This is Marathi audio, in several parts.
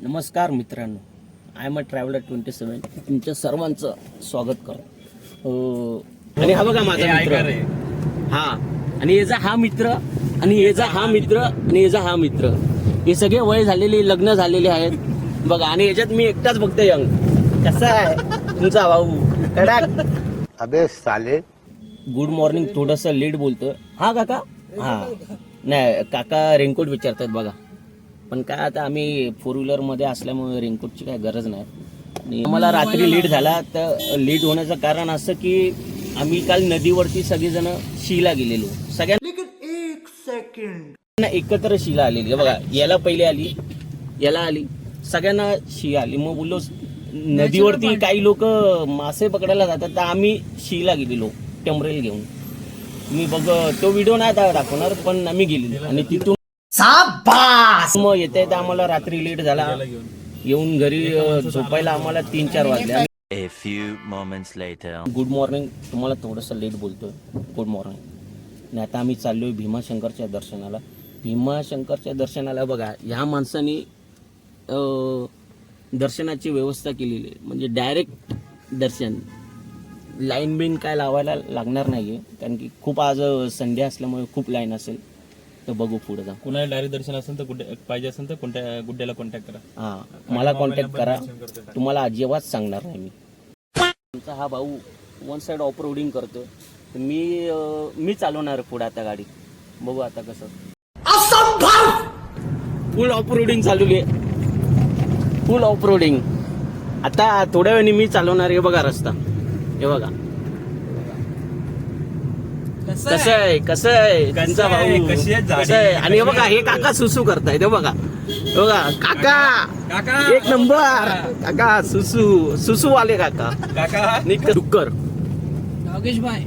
नमस्कार मित्रांनो, आय एम अ ट्रॅव्हलर 27 तुमच्या सर्वांचं स्वागत करतो. आणि हा बघा माझा मित्र, हा आणि याचा हा मित्र आणि याचा हा मित्र आणि याचा हा मित्र, हे सगळे वय झालेले, लग्न झालेले आहेत बघा. आणि याच्यात मी एकटाच फक्त यंग. कसा आहे तुमचा भाऊ कडक? अबे साले. Good morning. थोडंसं लेट बोलतोय. हा काका, हा नाही काका रेनकोट विचारतात बघा. पण काय आता आम्ही 4 व्हीलरमध्ये असल्यामुळे रेनकोटची काय गरज नाही. आणि मला रात्री लेट झाला. तर लेट होण्याचं कारण असं की आम्ही काल नदीवरती सगळेजण शीला गेलेलो. सगळ्यांना एकत्र शीला आलेली बघा. याला पहिले आली, याला आली, सगळ्यांना शी आली. मग बोललो नदीवरती काही लोक मासे पकडायला जातात, तर आम्ही शीला गेलेलो टेम्परेल घेऊन. मी बघ तो व्हिडिओ नाही दाखवणार, पण आम्ही गेलेलो. आणि तिथून मग येता येता आम्हाला रात्री लेट झाला. येऊन घरी झोपायला आम्हाला 3-4 वाजले. A few moments later. Good morning. तुम्हाला थोडंसं लेट बोलतोय. Good morning. आणि आता आम्ही चाललोय भीमाशंकरच्या दर्शनाला. भीमाशंकरच्या दर्शनाला बघा, ह्या माणसाने दर्शनाची व्यवस्था केलेली आहे. म्हणजे डायरेक्ट दर्शन, लाईन बिन काय लावायला लागणार नाहीये. कारण की खूप आज संडे असल्यामुळे खूप लाईन असेल. तर बघू पुढे जा. कुणाला डायरेक्ट दर्शन असेल तर पाहिजे असेल तर कोणत्या गुड्ड्याला कॉन्टॅक्ट करा. हा, मला कॉन्टॅक्ट करा. तुम्हाला अजिबात सांगणार नाही मी. तुमचा हा भाऊ वन साइड ऑफ रोडिंग करतोय. तर मी चालवणार पुढे आता गाडी. बघू आता कसं. फुल ऑफ रोडिंग चालू आहे, फुल ऑफ रोडिंग. आता थोड्या वेळाने मी चालवणार. हे बघा रस्ता, हे बघा कसं आहे, कसं आहे त्यांचा भाऊ, कसं आहे. आणि हे बघा, हे काका सुसू करतायत. हे बघा, हे बघा काका एक नंबर. काका सुसू वाले काका. डुक्कर.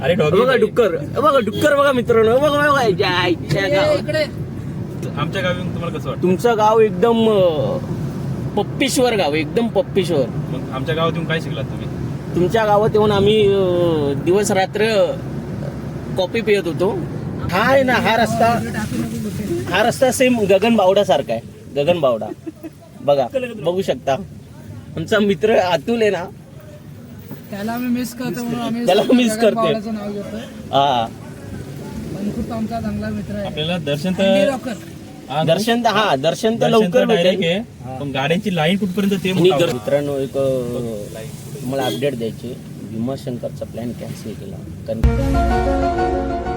अरे बघा डुक्कर, बघा डुक्कर, बघा मित्रांनो. बघा बघा आमच्या गावी तुम्हाला कसं वाटतं? तुमचं गाव एकदम पप्पीश्वर गाव, एकदम पप्पीश्वर. मग आमच्या गावात येऊन काय शिकलात तुम्ही? तुमच्या गावात येऊन आम्ही दिवस रात्र कॉफी पियत होतो. हा आहे ना, हा रस्ता सेम गगनबावडा सारखा आहे. गगनबावडा बघा, बघू शकता. आमचा मित्र अतुल आहे ना, त्याला आम्ही मिस करतो म्हणून आम्ही त्याला मिस करते. नाव घेतोय. हा, खूप आमचा चांगला मित्र आहे. आपल्याला दर्शन तर लवकर डायरेक्ट भेटेल. आहे, पण गाड्यांची लाईन कुठपर्यंत ते आणि मोठं. मित्रांनो, एक तुम्हाला अपडेट द्यायची. भीमाशंकरचा प्लॅन कॅन्सल केला. कारण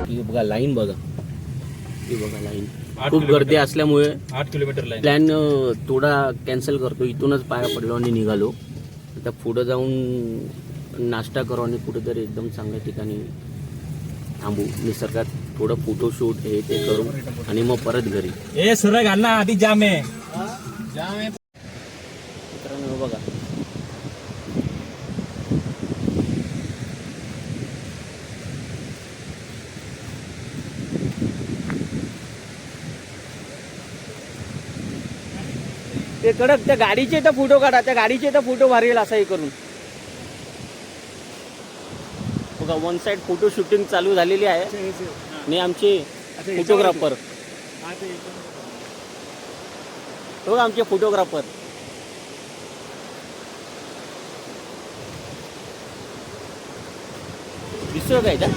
की बघा लाईन, बघा ही बघा लाईन, खूप गर्दी असल्यामुळे 8 किलोमीटर लाईन. प्लॅन थोडा कॅन्सल करतो. इथूनच पाया पडलो आणि निघालो. आता पुढं जाऊन नाश्ता करू आणि कुठेतरी एकदम चांगल्या ठिकाणी थांबू, निसर्गात थोडं फोटोशूट हे ते करू आणि मग परत घरी. ए सरळ घाल ना, आधी जाम आहे. मित्रांनो बघा, ते कडक त्या गाडीचे तर फोटो काढा. त्या गाडीचे तर फोटो भारी असा हे करून बघा. वन साइड फोटो शूटिंग चालू झालेली आहे. आणि आमचे फोटोग्राफर बघा, आमचे फोटोग्राफर दिसतोय काय का?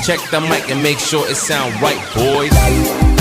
Check the mic and make sure it sound right, boys.